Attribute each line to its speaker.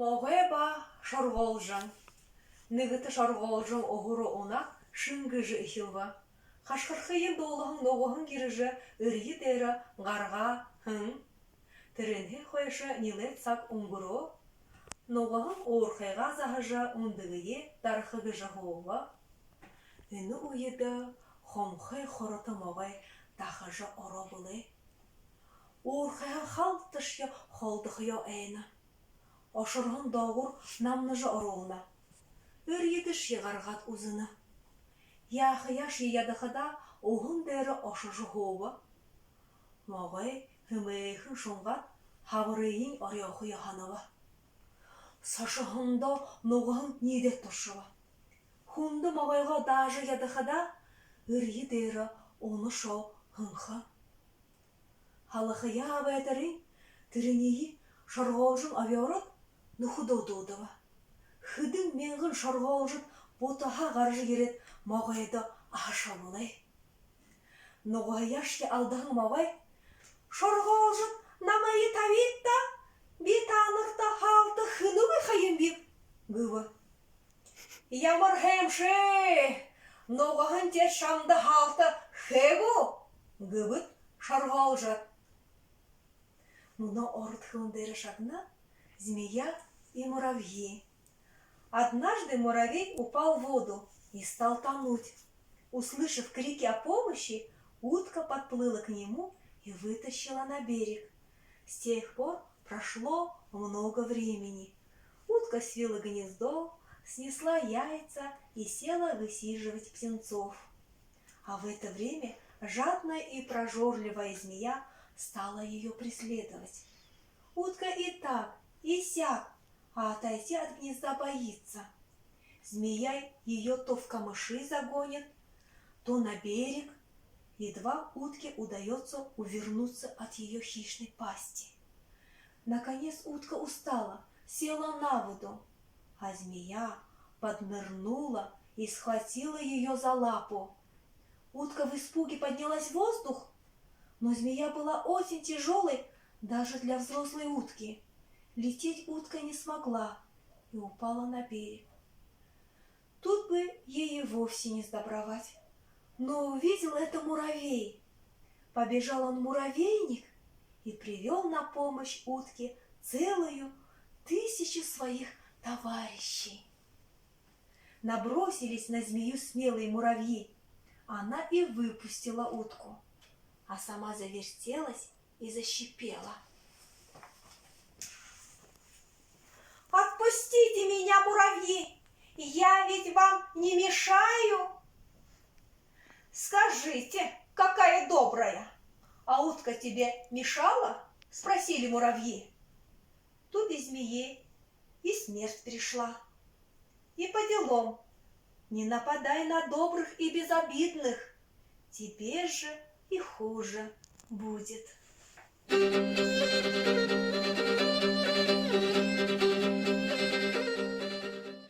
Speaker 1: Моғеба шарғолжан. Нігіті шарғолжан оғыры онақ шыңгыжы ихилва. Қашқырқайын долығын ноғығын керіжі үргі дәрі ғарға хың. Тірінгі қойшы нилет сақ ұңғыру. Ноғығын орқайға зағыжы ұндығые дарқығы жағуға. Үні ұйыды қомқай қорыты моғай тақыжы оро бұлы. Орқайға қалтышы қолдықыё әйні. Ошырғын дауыр намныжы оруына. Үргеді шиғарғат ұзыны. Яқыя шиядықыда оғын дәрі ошыжы хоғы. Моғай хымайқын шоңғат хавырыйын оряқы яханова. Сашығында ноғын недет тұшыва. Хунды моғайға дажы ядықыда үргі дәрі оны шау хыңқы. Халықыя абайтарын тірінеyi шарғалжын авиарат нұхудодудыва. Хыдың менғін шарғалжын ботаға ғаржы керет мағайды аша болай. Ноғаяшке алдағын мағай шарғалжын намайы тавитта бетанырта халты хынуы қайын бек гүві. Ямар хәмші ноғағын тер шамды халты хэбу гүвіт шарғалжат. Муна орытхындары шагна змея и муравьи. Однажды муравей упал в воду и стал тонуть. Услышав крики о помощи, утка подплыла к нему и вытащила на берег. С тех пор прошло много времени. Утка свила гнездо, снесла яйца и села высиживать птенцов. А в это время жадная и прожорливая змея стала ее преследовать. Утка и так, и сяк, а отойти от гнезда боится. Змея ее то в камыши загонит, то на берег. Едва утке удается увернуться от ее хищной пасти. Наконец утка устала, села на воду, а змея поднырнула и схватила ее за лапу. Утка в испуге поднялась в воздух, но змея была очень тяжелой даже для взрослой утки. Лететь утка не смогла и упала на берег. Тут бы ей и вовсе не сдобровать. Но увидел это муравей. Побежал он в муравейник и привел на помощь утке целую 1000 своих товарищей. Набросились на змею смелые муравьи. Она и выпустила утку, а сама завертелась и защипела. «Отпустите меня, муравьи! Я ведь вам не мешаю!» «Скажите, какая добрая! А утка тебе мешала?» — спросили муравьи. Тут и змее и смерть пришла. И по делам. Не нападай на добрых и безобидных, тебе же и хуже будет.